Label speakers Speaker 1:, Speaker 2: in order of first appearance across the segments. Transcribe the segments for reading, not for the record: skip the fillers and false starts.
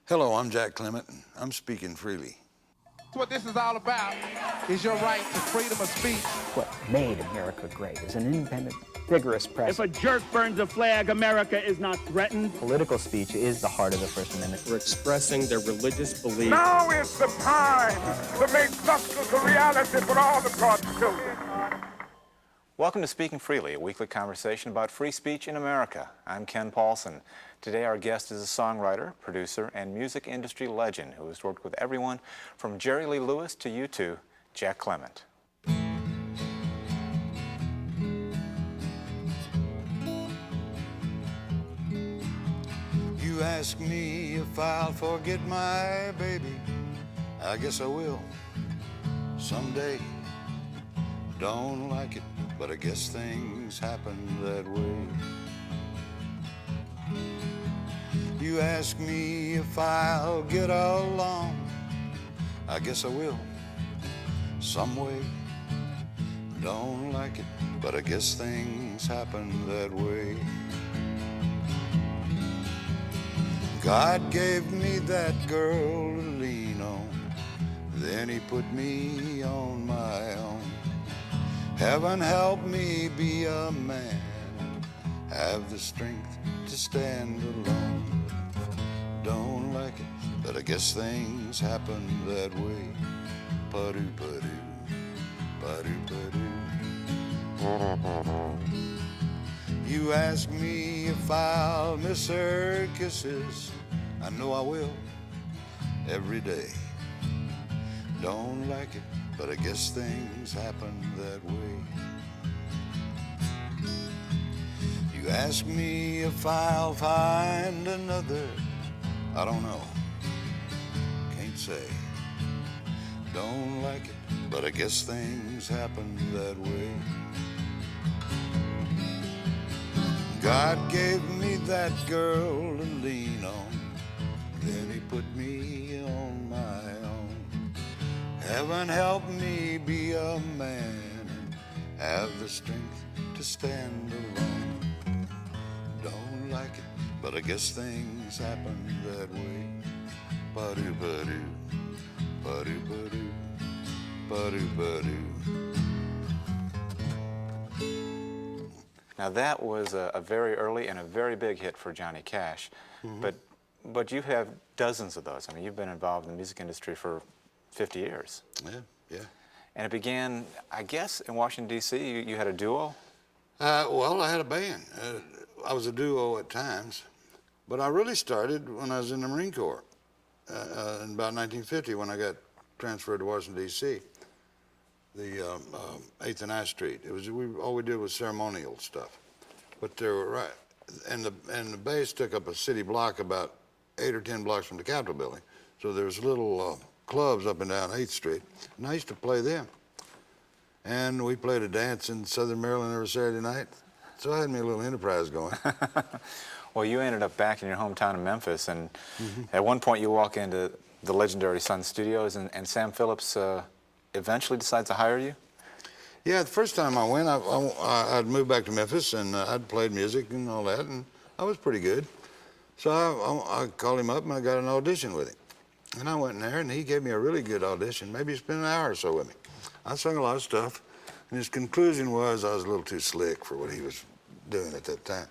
Speaker 1: Hello, I'm Jack Clement, and I'm speaking freely.
Speaker 2: What this is all about is your right to freedom of speech.
Speaker 3: What made America great is an independent, vigorous press.
Speaker 4: If a jerk burns a flag, America is not threatened.
Speaker 3: Political speech is the heart of the First Amendment.
Speaker 5: For expressing their religious beliefs.
Speaker 6: Now is the time to make justice a reality for all of God's children.
Speaker 7: Welcome to Speaking Freely, a weekly conversation about free speech in America. I'm Ken Paulson. Today our guest is a songwriter, producer, and music industry legend who has worked with everyone from Jerry Lee Lewis to U2, Jack Clement.
Speaker 1: You ask me if I'll forget my baby. I guess I will someday. Don't like it, but I guess things happen that way. You ask me if I'll get along. I guess I will some way. Don't like it, but I guess things happen that way. God gave me that girl to lean on, then he put me on my own. Heaven help me be a man, have the strength to stand alone. Don't like it, but I guess things happen that way. Pa-doo-pa-doo, pa-doo-pa-doo. You ask me if I'll miss her kisses. I know I will, every day. Don't like it, but I guess things happen that way. You ask me if I'll find another. I don't know, can't say. Don't like it, but I guess things happen that way. God gave me that girl to lean on, then he put me on my own. Heaven help me be a man and have the strength to stand alone. Don't like it, but I guess things happen that way. Ba-doo-ba-doo, ba-doo-ba-doo, ba-doo-ba-doo.
Speaker 7: Now that was a very early and a very big hit for Johnny Cash, but you have dozens of those. I mean, you've been involved in the music industry for 50 years.
Speaker 1: Yeah.
Speaker 7: And it began, I guess, in Washington, D.C. You had a duo?
Speaker 1: Well, I had a band. I was a duo at times, but I really started when I was in the Marine Corps in about 1950 when I got transferred to Washington, D.C. The 8th and I Street. All we did was ceremonial stuff, but they were right, and the base took up a city block about 8 or 10 blocks from the Capitol building. So there was little clubs up and down 8th Street, and I used to play them. And we played a dance in Southern Maryland every Saturday night. So I had me a little enterprise going.
Speaker 7: Well, you ended up back in your hometown of Memphis, and at one point you walk into the legendary Sun Studios, and Sam Phillips eventually decides to hire you?
Speaker 1: Yeah, the first time I went, I'd moved back to Memphis, and I'd played music and all that, and I was pretty good. So I called him up, and I got an audition with him. And I went in there, and he gave me a really good audition. Maybe he spent an hour or so with me. I sung a lot of stuff, and his conclusion was I was a little too slick for what he was doing at that time.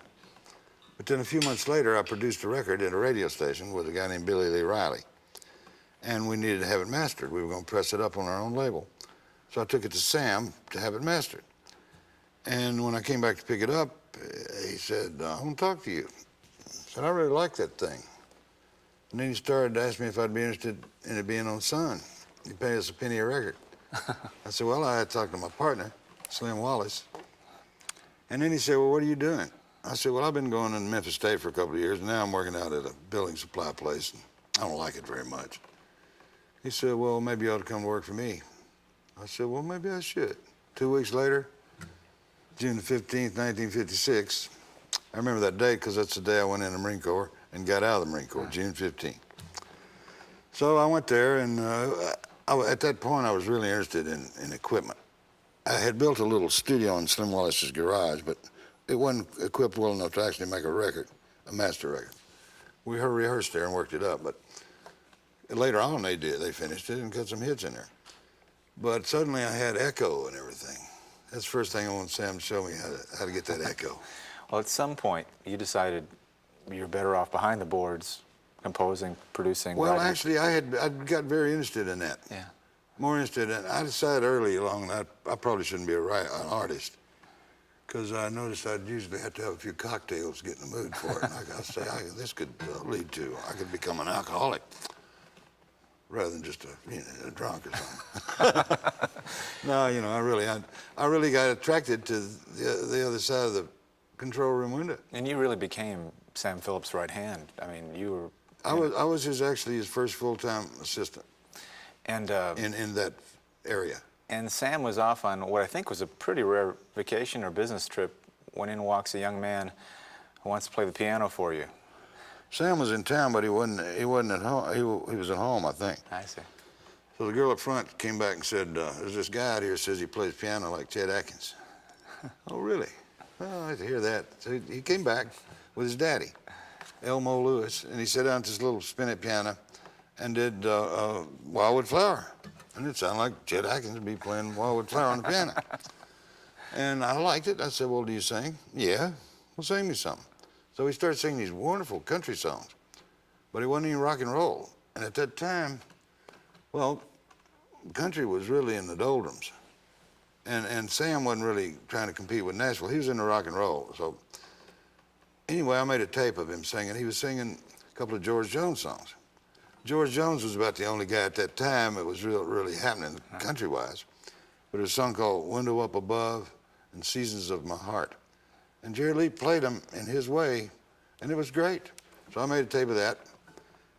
Speaker 1: But then a few months later, I produced a record at a radio station with a guy named Billy Lee Riley. And we needed to have it mastered. We were going to press it up on our own label. So I took it to Sam to have it mastered. And when I came back to pick it up, he said, I want to talk to you. I said, I really like that thing. And then he started to ask me if I'd be interested in it being on Sun. He paid us a penny a record. I said, well, I had talked to my partner, Slim Wallace. And then he said, well, what are you doing? I said, well, I've been going in Memphis State for a couple of years, and now I'm working out at a building supply place, and I don't like it very much. He said, well, maybe you ought to come work for me. I said, well, maybe I should. 2 weeks later, June the 15th, 1956, I remember that date because that's the day I went in the Marine Corps and got out of the Marine Corps, June 15th. So I went there, and at that point, I was really interested in equipment. I had built a little studio in Slim Wallace's garage, but it wasn't equipped well enough to actually make a record, a master record. We rehearsed there and worked it up, but later on they finished it and cut some hits in there. But suddenly I had echo and everything. That's the first thing I want Sam to show me, how to get that echo.
Speaker 7: Well, at some point, you decided you're better off behind the boards, composing, producing,
Speaker 1: Well,
Speaker 7: writing.
Speaker 1: actually, I got very interested in that.
Speaker 7: Yeah.
Speaker 1: More interested in. I decided early along that I probably shouldn't be an artist, because I noticed I'd usually have to have a few cocktails to get in the mood for it. And I got to say, this could lead to, I could become an alcoholic rather than just a drunk or something. No, I really got attracted to the other side of the control room window.
Speaker 7: And you really became Sam Phillips' right hand. I mean, you were.
Speaker 1: I was his first full-time assistant.
Speaker 7: And
Speaker 1: in that area.
Speaker 7: And Sam was off on what I think was a pretty rare vacation or business trip when in walks a young man who wants to play the piano for you.
Speaker 1: Sam was in town, but he wasn't at home. He was at home, I think.
Speaker 7: I see.
Speaker 1: So the girl up front came back and said, there's this guy out here who says he plays piano like Chet Atkins. Oh, really? Well, I like to hear that. So he came back with his daddy, Elmo Lewis, and he sat down at this little spinet piano and did Wildwood Flower. And it sounded like Chet Atkins would be playing Wildwood Flower on the piano. And I liked it. I said, well, do you sing? Yeah. Well, sing me something. So he started singing these wonderful country songs, but it wasn't even rock and roll. And at that time, well, country was really in the doldrums. And Sam wasn't really trying to compete with Nashville. He was in the rock and roll. So anyway, I made a tape of him singing. He was singing a couple of George Jones songs. George Jones was about the only guy at that time that was really happening country-wise. But there was a song called Window Up Above and Seasons of My Heart. And Jerry Lee played them in his way, and it was great. So I made a tape of that.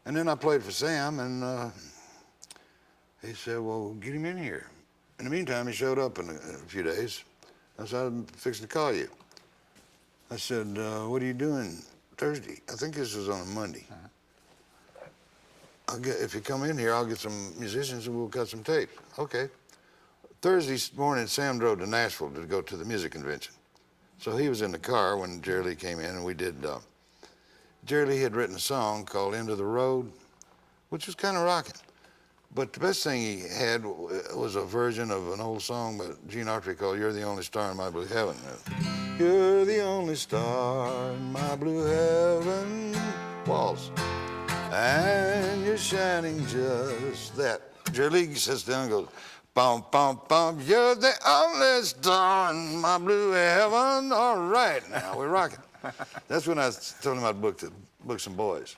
Speaker 1: And then I played for Sam, and he said, well, get him in here. In the meantime, he showed up in a few days. I said, I'm fixing to call you. I said, what are you doing Thursday? I think this was on a Monday. If you come in here, I'll get some musicians and we'll cut some tapes. Okay. Thursday morning, Sam drove to Nashville to go to the music convention. So he was in the car when Jerry Lee came in, and we did. Jerry Lee had written a song called End of the Road, which was kind of rocking. But the best thing he had was a version of an old song by Gene Autry called You're the Only Star in My Blue Heaven. You're the only star in my blue heaven, waltz, and you're shining just that. Jerry Lee sits down and goes, bum, bum, bum, you're the only star in my blue heaven. All right, now we're rocking. That's when I told him I'd book some boys.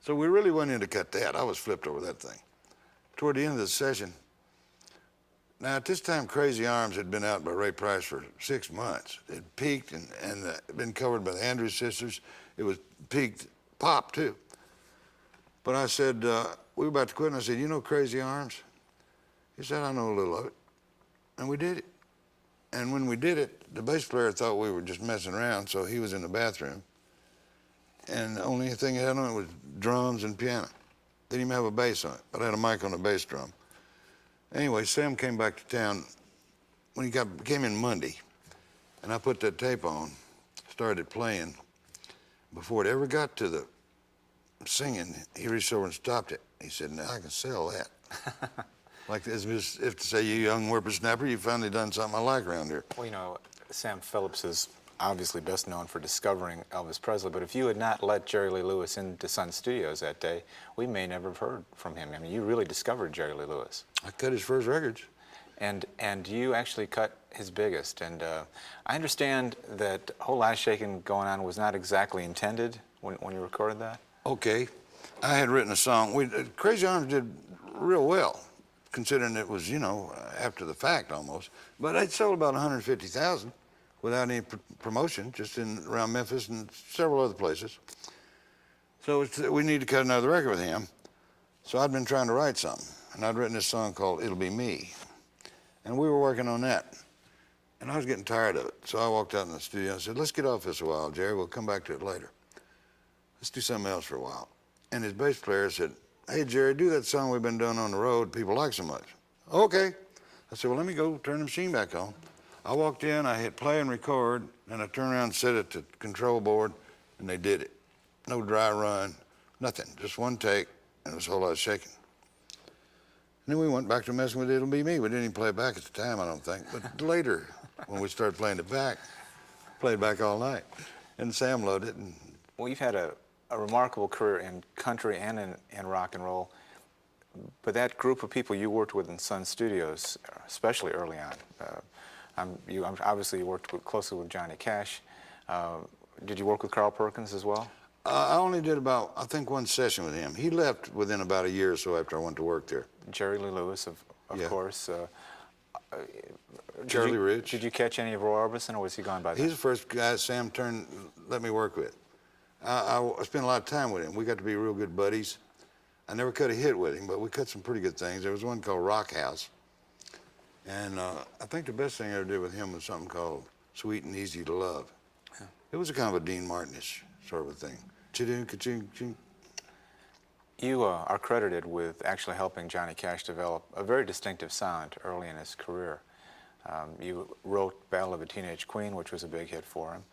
Speaker 1: So we really went in to cut that. I was flipped over that thing. Toward the end of the session, now at this time, Crazy Arms had been out by Ray Price for 6 months. It peaked and been covered by the Andrews Sisters. It was peaked pop too. But I said, we were about to quit, and I said, you know Crazy Arms? He said, I know a little of it. And we did it. And when we did it, the bass player thought we were just messing around, so he was in the bathroom. And the only thing he had on it was drums and piano. Didn't even have a bass on it, but I had a mic on the bass drum. Anyway, Sam came back to town when he came in Monday, and I put that tape on, started playing. Before it ever got to the singing, he reached over and stopped it. He said, now I can sell that. Like as if to say, you young whippersnapper, you finally done something I like around here.
Speaker 7: Well, you know, Sam Phillips is obviously best known for discovering Elvis Presley, but if you had not let Jerry Lee Lewis into Sun Studios that day, we may never have heard from him. I mean, you really discovered Jerry Lee Lewis.
Speaker 1: I cut his first records.
Speaker 7: And you actually cut his biggest. And I understand that whole ass shaking going on was not exactly intended when you recorded that?
Speaker 1: Okay. I had written a song. Crazy Arms did real well, considering it was, after the fact almost. But it sold about 150,000 without any promotion, just around Memphis and several other places. So we need to cut another record with him. So I'd been trying to write something, and I'd written this song called It'll Be Me. And we were working on that. And I was getting tired of it. So I walked out in the studio and said, let's get off this a while, Jerry. We'll come back to it later. Let's do something else for a while. And his bass player said, hey, Jerry, do that song we've been doing on the road people like so much. Okay. I said, well, let me go turn the machine back on. I walked in, I hit play and record, and I turned around and set it to control board, and they did it. No dry run, Nothing, just one take, and it was a whole lot of shaking. And then we went back to messing with It'll Be Me. We didn't even play it back at the time, I don't think. But later, when we started playing it back, played back all night. And Sam loved it. And
Speaker 7: Well, you've had a remarkable career in country and in rock and roll. But that group of people you worked with in Sun Studios, especially early on, you obviously worked closely with Johnny Cash. Did you work with Carl Perkins as well?
Speaker 1: I only did about, I think, one session with him. He left within about a year or so after I went to work there.
Speaker 7: Jerry Lee Lewis, of
Speaker 1: Yeah.
Speaker 7: course.
Speaker 1: Charlie Rich.
Speaker 7: Did you catch any of Roy Orbison, or was he gone by then?
Speaker 1: He's the first guy Sam let me work with. I spent a lot of time with him. We got to be real good buddies. I never cut a hit with him, but we cut some pretty good things. There was one called Rock House. And I think the best thing I ever did with him was something called Sweet and Easy to Love.
Speaker 7: Yeah.
Speaker 1: It was a kind of a Dean Martin-ish sort of a thing. Cha-ding, ka-ching, ching.
Speaker 7: You are credited with actually helping Johnny Cash develop a very distinctive sound early in his career. You wrote Battle of a Teenage Queen, which was a big hit for him.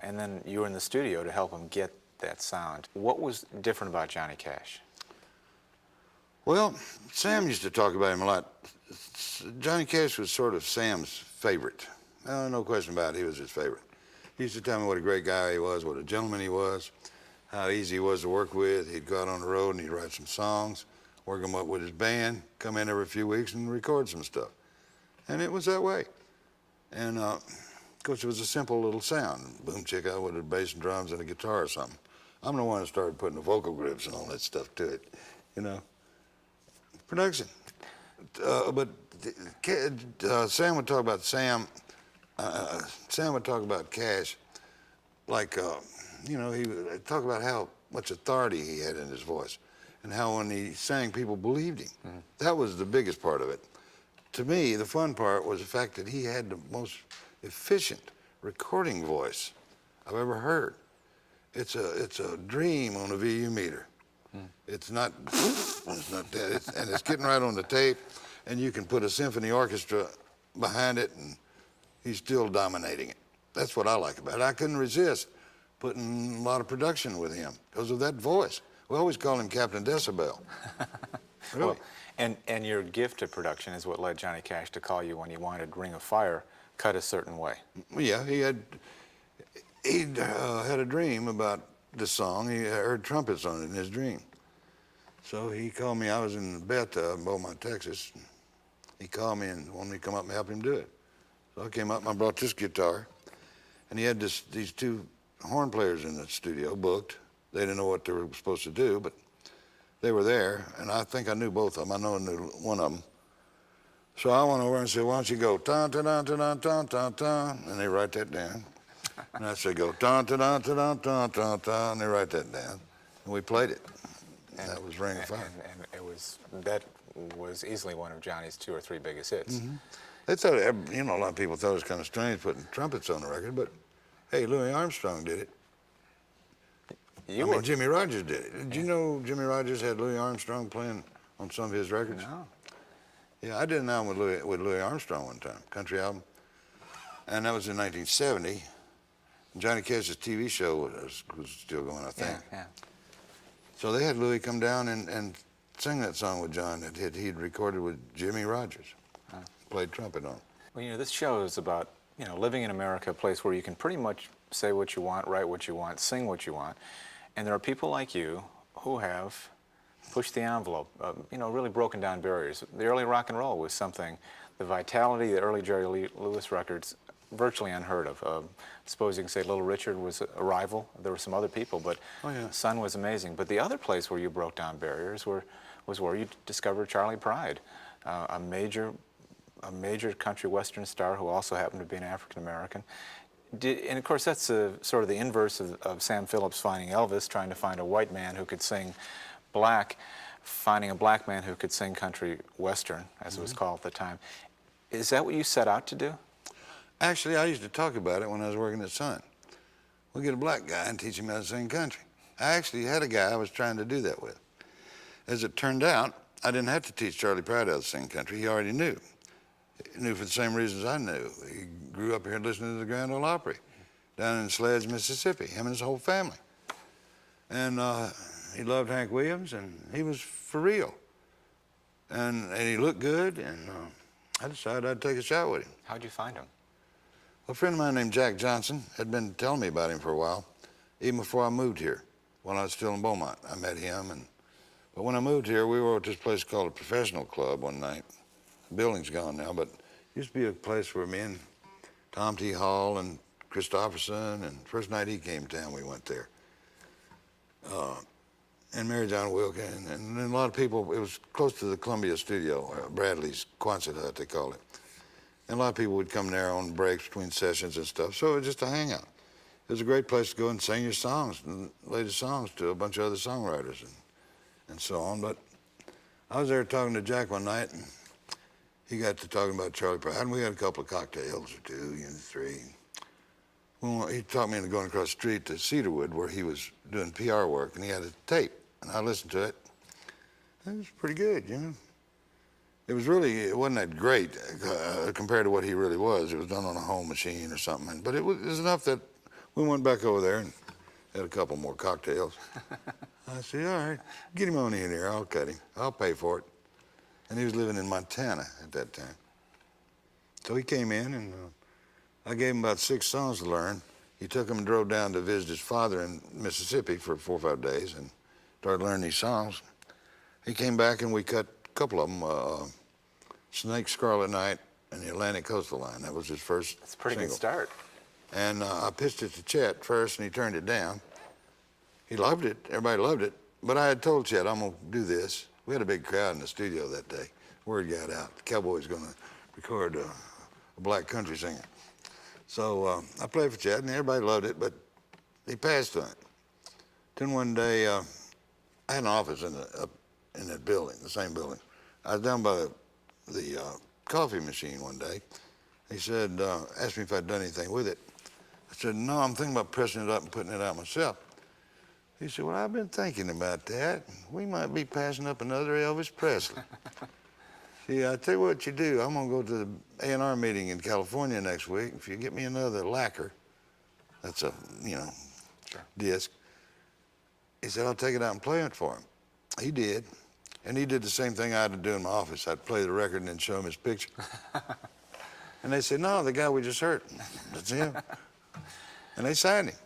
Speaker 7: And then you were in the studio to help him get that sound. What was different about Johnny Cash?
Speaker 1: Well, Sam used to talk about him a lot. Johnny Cash was sort of Sam's favorite. No question about it, he was his favorite. He used to tell me what a great guy he was, what a gentleman he was, how easy he was to work with. He'd go out on the road and he'd write some songs, work them up with his band, come in every few weeks and record some stuff. And it was that way. And of course, it was a simple little sound. Boom chicka with a bass and drums and a guitar or something. I'm the one that started putting the vocal grips and all that stuff to it, you know. Production. But Sam would talk about Sam would talk about Cash like, you know, he would talk about how much authority he had in his voice and how when he sang, people believed him. Mm-hmm. That was the biggest part of it. To me, the fun part was the fact that he had the most efficient recording voice I've ever heard. It's a dream on a VU meter. It's not that, and it's getting right on the tape, and you can put a symphony orchestra behind it, and he's still dominating it. That's what I like about it. I couldn't resist putting a lot of production with him because of that voice. We always call him Captain Decibel. Really.
Speaker 7: Well, and your gift to production is what led Johnny Cash to call you when he wanted Ring of Fire cut a certain way.
Speaker 1: Yeah, he'd had a dream about this song. He heard trumpets on it in his dream. So he called me. I was in Bethel, Beaumont, Texas. He called me and wanted me to come up and help him do it. So I came up and I brought this guitar. And he had these two horn players in the studio booked. They didn't know what they were supposed to do, but they were there. And I think I knew both of them. I know I knew one of them. So I went over and said, why don't you go, ta-ta-da-ta-da-ta-ta-ta, and they write that down. And I said, go, ta-ta-da-ta-da-ta-ta-ta, and they write that down. And we played it. And that was Ring of Fire.
Speaker 7: And that was easily one of Johnny's 2 or 3 biggest hits.
Speaker 1: Mm-hmm. They thought, you know, a lot of people thought it was kind of strange putting trumpets on the record, but hey, Louis Armstrong did it. I mean, Jimmy Rogers did it. Did you know Jimmy Rogers had Louis Armstrong playing on some of his records?
Speaker 7: No.
Speaker 1: Yeah, I did an album with Louis Armstrong one time, country album, and that was in 1970. Johnny Cash's TV show was still going, I think.
Speaker 7: Yeah.
Speaker 1: So they had Louis come down and sing that song with John that he'd recorded with Jimmy Rogers. Played trumpet on.
Speaker 7: Well, you know, this show is about, you know, living in America, a place where you can pretty much say what you want, write what you want, sing what you want. And there are people like you who have pushed the envelope, you know, really broken down barriers. The early rock and roll was something, the vitality, the early Jerry Lee Lewis records, virtually unheard of. Suppose you can say Little Richard was a rival. There were some other people, but Sun was amazing. But the other place where you broke down barriers was where you discovered Charlie Pride, a major country western star who also happened to be an African American. And of course, that's sort of the inverse of Sam Phillips finding Elvis, trying to find a white man who could sing black, finding a black man who could sing country western, as it was called at the time. Is that what you set out to do?
Speaker 1: Actually, I used to talk about it when I was working at Sun. We'll get a black guy and teach him how to sing country. I actually had a guy I was trying to do that with. As it turned out, I didn't have to teach Charlie Pride how to sing country. He already knew. He knew for the same reasons I knew. He grew up here listening to the Grand Ole Opry down in Sledge, Mississippi, him and his whole family. And he loved Hank Williams, and he was for real. And he looked good, and I decided I'd take a shot with him.
Speaker 7: How'd you find him?
Speaker 1: A friend of mine named Jack Johnson had been telling me about him for a while, even before I moved here, when I was still in Beaumont. I met him, but when I moved here, we were at this place called a Professional Club one night. The building's gone now, but it used to be a place where me and Tom T. Hall and Christopherson, and first night he came to town, we went there. And Mary John Wilkin, and a lot of people. It was close to the Columbia studio, Bradley's Quonset hut, they call it. And a lot of people would come there on breaks between sessions and stuff, so it was just a hangout. It was a great place to go and sing your songs, and latest songs to a bunch of other songwriters and so on. But I was there talking to Jack one night, and he got to talking about Charlie Pride, and we had a couple of cocktails or two, three. Well, he talked me into going across the street to Cedarwood, where he was doing PR work, and he had a tape, and I listened to it. It was pretty good, It wasn't that great compared to what he really was. It was done on a home machine or something, but it was enough that we went back over there and had a couple more cocktails. I said, all right, get him on in here, I'll cut him, I'll pay for it. And he was living in Montana at that time. So he came in, and I gave him about 6 songs to learn. He took them and drove down to visit his father in Mississippi for 4 or 5 days and started learning these songs. He came back, and we cut a couple of them, Snake, Scarlet Night, and the Atlantic Coastal Line. That was his first
Speaker 7: That's a pretty
Speaker 1: single.
Speaker 7: good start.
Speaker 1: And I pitched it to Chet first, and he turned it down. He loved it. Everybody loved it. But I had told Chet, I'm going to do this. We had a big crowd in the studio that day. Word got out. The Cowboys going to record a black country singer. So I played for Chet, and everybody loved it, but he passed on it. Then one day, I had an office in that building, the same building. I was down by the coffee machine one day. He said, asked me if I'd done anything with it. I said, no, I'm thinking about pressing it up and putting it out myself. He said, well, I've been thinking about that. We might be passing up another Elvis Presley. See, I tell you what you do. I'm going to go to the A&R meeting in California next week. If you get me another lacquer, that's a,
Speaker 7: Sure.
Speaker 1: disc. He said, I'll take it out and play it for him. He did. And he did the same thing I had to do in my office. I'd play the record and then show him his picture. And they said, no, the guy we just heard, that's him. And they signed him.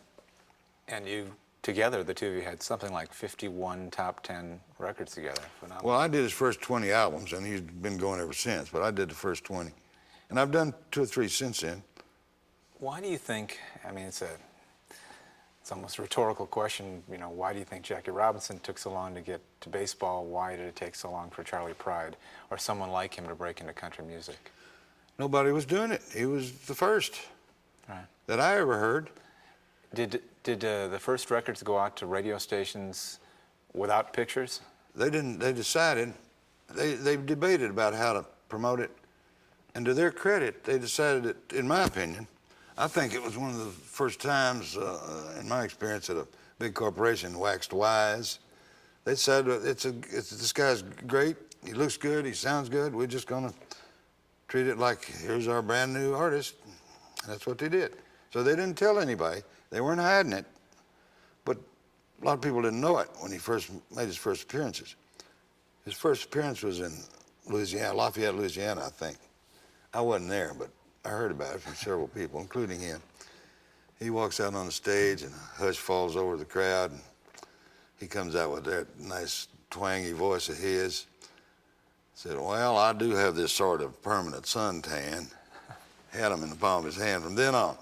Speaker 7: And you, together, the two of you had something like 51 top 10 records together. Phenomenal.
Speaker 1: Well, I did his first 20 albums, and he's been going ever since, but I did the first 20. And I've done 2 or 3 since then.
Speaker 7: Why do you think, I mean, it's almost a rhetorical question, why do you think Jackie Robinson took so long to get to baseball? Why did it take so long for Charlie Pride or someone like him to break into country music?
Speaker 1: Nobody was doing it. He was the first that I ever heard.
Speaker 7: Did the first records go out to radio stations without pictures?
Speaker 1: They didn't. They decided. They debated about how to promote it, and to their credit, they decided that, in my opinion, I think it was one of the first times, in my experience, that a big corporation waxed wise. They said, this guy's great. He looks good. He sounds good. We're just gonna treat it like here's our brand new artist. And that's what they did. So they didn't tell anybody. They weren't hiding it. But a lot of people didn't know it when he first made his first appearances. His first appearance was in Louisiana, Lafayette, Louisiana, I think. I wasn't there, but I heard about it from several people, including him. He walks out on the stage, and a hush falls over the crowd, and he comes out with that nice twangy voice of his. Said, well, I do have this sort of permanent suntan. Had him in the palm of his hand from then on.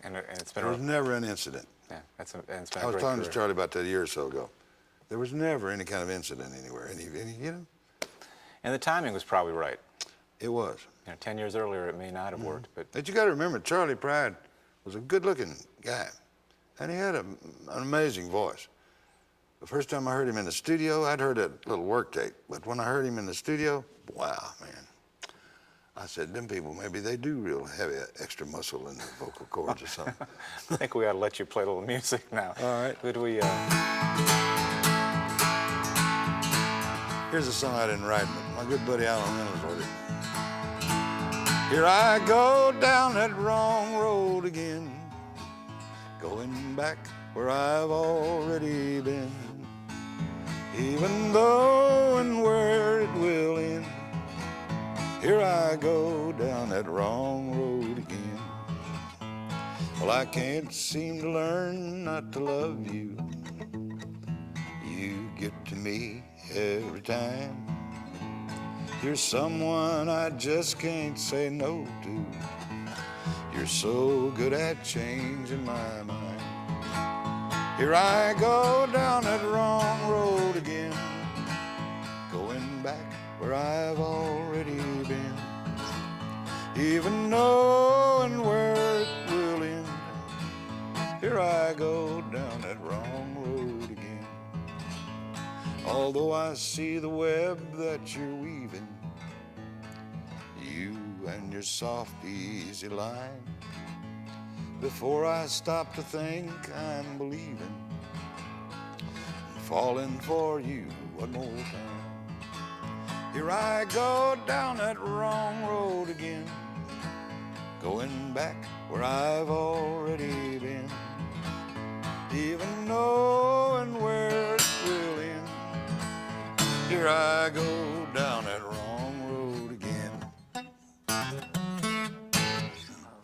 Speaker 7: And it's been
Speaker 1: There was never an incident.
Speaker 7: Yeah, it's been a
Speaker 1: I was
Speaker 7: great
Speaker 1: talking to
Speaker 7: career.
Speaker 1: Charlie about that a year or so ago. There was never any kind of incident anywhere.
Speaker 7: And the timing was probably right.
Speaker 1: It was.
Speaker 7: 10 years earlier, it may not have worked, but
Speaker 1: But you got to remember, Charlie Pride was a good-looking guy, and he had an amazing voice. The first time I heard him in the studio, I'd heard that little work tape, but when I heard him in the studio, wow, man. I said, them people, maybe they do real heavy extra muscle in their vocal cords or something.
Speaker 7: I think we ought to let you play a little music now.
Speaker 1: All right.
Speaker 7: Could we,
Speaker 1: Here's a song I didn't write, but my good buddy Alan Reynolds wrote it. Here I go down that wrong road again, going back where I've already been. Even though and where it will end, here I go down that wrong road again. Well, I can't seem to learn not to love you. You get to me every time. You're someone I just can't say no to. You're so good at changing my mind. Here I go down that wrong road again, going back where I've already been. Even knowing where it will end, here I go down that wrong road again. Although I see the web that you're weaving, you and your soft, easy line, before I stop to think I'm believing, falling for you one more time. Here I go down that wrong road again, going back where I've already been. Even knowing where it will end, here I go down that wrong road again.
Speaker 7: All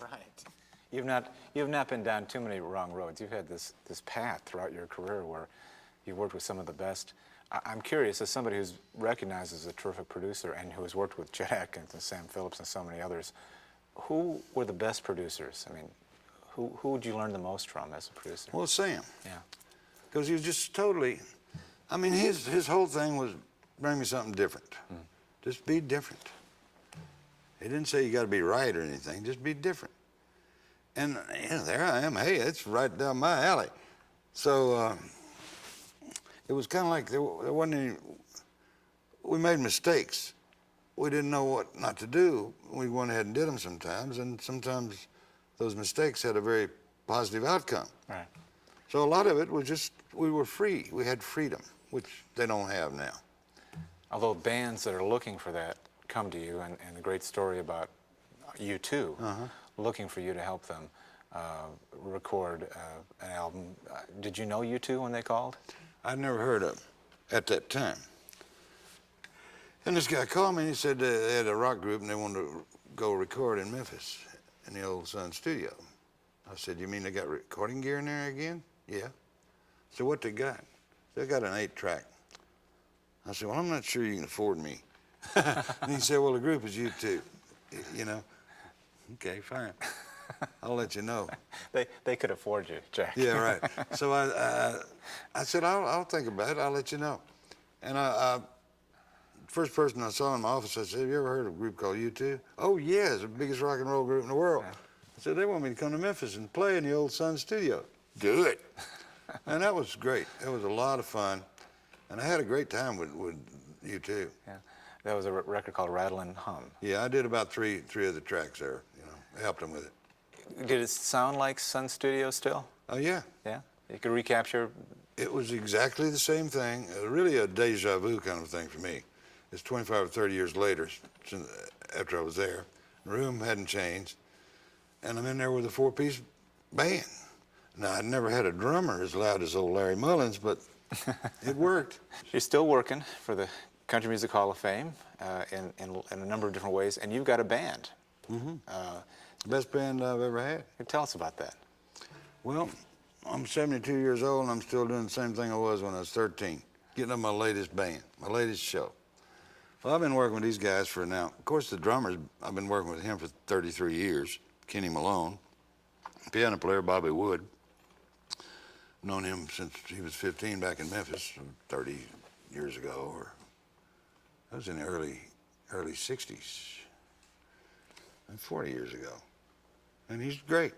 Speaker 7: right. You've not been down too many wrong roads. You've had this path throughout your career where you've worked with some of the best. I'm curious, as somebody who's recognized as a terrific producer and who has worked with Chet Atkins and Sam Phillips and so many others, who were the best producers? I mean, who would you learn the most from as a producer?
Speaker 1: Well, Sam.
Speaker 7: Yeah.
Speaker 1: Because he was just totally, I mean, his whole thing was bring me something different. Just be different. He didn't say you got to be right or anything, just be different. And there I am. Hey, it's right down my alley. So it was kind of like there wasn't any, we made mistakes. We didn't know what not to do. We went ahead and did them sometimes, and sometimes those mistakes had a very positive outcome.
Speaker 7: Right.
Speaker 1: So a lot of it was just, we were free. We had freedom, which they don't have now.
Speaker 7: Although bands that are looking for that come to you, and the great story about U2 looking for you to help them record an album. Did you know U2 when they called?
Speaker 1: I'd never heard of them at that time. And this guy called me and he said they had a rock group and they wanted to go record in Memphis in the old Sun studio. I said, you mean they got recording gear in there again? Yeah. So what they got? They got an 8-track. I said, well, I'm not sure you can afford me. And he said, well, the group is U2, you know. Okay, fine. I'll let you know.
Speaker 7: They could afford you, Jack.
Speaker 1: Yeah, right. So I said, I'll think about it. I'll let you know. And first person I saw in my office, I said, have you ever heard of a group called U2? Oh, yeah, it's the biggest rock and roll group in the world. Yeah. I said, they want me to come to Memphis and play in the old Sun studio. Do it. And that was great. It was a lot of fun. And I had a great time with U2. Yeah.
Speaker 7: That was a record called Rattle and Hum.
Speaker 1: Yeah, I did about three of the tracks there. You know, I helped them with it.
Speaker 7: Did it sound like Sun Studio still?
Speaker 1: Oh, yeah.
Speaker 7: Yeah? You could recapture?
Speaker 1: It was exactly the same thing. Really a deja vu kind of thing for me. It's 25 or 30 years later, after I was there. The room hadn't changed. And I'm in there with a 4-piece band. Now, I'd never had a drummer as loud as old Larry Mullins, but it worked.
Speaker 7: You're still working for the Country Music Hall of Fame in a number of different ways, and you've got a band.
Speaker 1: Best band I've ever had.
Speaker 7: Tell us about that.
Speaker 1: Well, I'm 72 years old, and I'm still doing the same thing I was when I was 13, getting up my latest band, my latest show. Well, I've been working with these guys for now. Of course, the drummers, I've been working with him for 33 years, Kenny Malone. Piano player, Bobby Wood. Known him since he was 15 back in Memphis, 30 years ago, or that was in the early 60s, and 40 years ago. And he's great.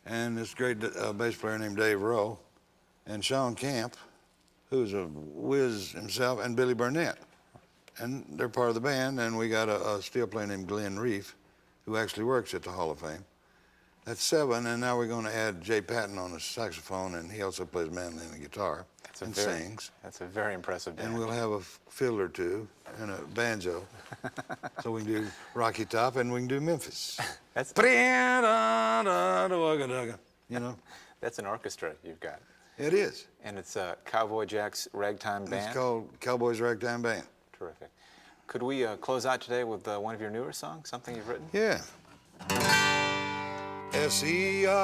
Speaker 1: And this great bass player named Dave Rowe, and Sean Camp, who's a whiz himself, and Billy Burnett. And they're part of the band, and we got a steel player named Glenn Reef, who actually works at the Hall of Fame. That's 7, and now we're going to add Jay Patton on the saxophone, and he also plays mandolin and guitar and sings.
Speaker 7: That's a very impressive band.
Speaker 1: And we'll have a fiddle or two and a banjo, so we can do Rocky Top and we can do Memphis.
Speaker 7: That's
Speaker 1: you know.
Speaker 7: That's an orchestra you've got.
Speaker 1: It is.
Speaker 7: And it's Cowboy Jack's Ragtime Band?
Speaker 1: It's called Cowboys Ragtime Band.
Speaker 7: Terrific. Could we close out today with one of your newer songs, something you've written?
Speaker 1: Yeah. S-E-R-I-O-U-S-L-Y.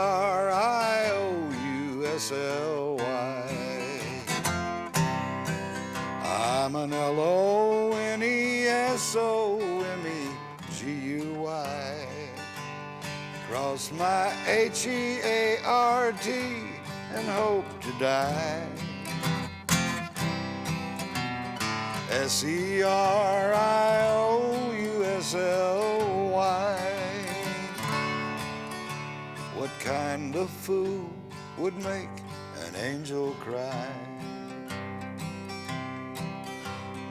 Speaker 1: I'm an L-O-N-E-S-O-M-E-G-U-Y. Cross my H-E-A-R-T and hope to die. S-E-R-I-O-U-S-L-Y. What kind of fool would make an angel cry?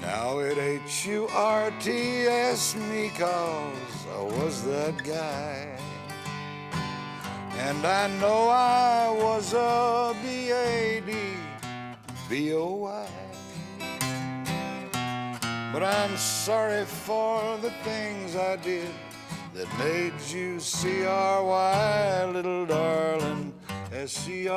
Speaker 1: Now it H-U-R-T-S me 'cause I was that guy. And I know I was a B-A-D-B-O-Y. But I'm sorry for the things I did that made you C-R-Y, little darling, S-C-R-I-O-U-S-L-Y.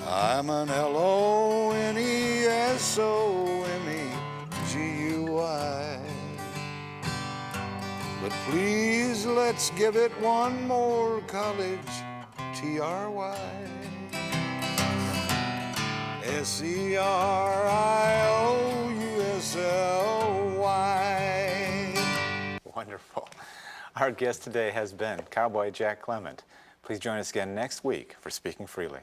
Speaker 1: I'm an L-O-N-E-S-O-M-E-G-U-I. But please, let's give it one more college T-R-Y. S-E-R-I-O-U-S-L-Y.
Speaker 7: Wonderful. Our guest today has been Cowboy Jack Clement. Please join us again next week for Speaking Freely.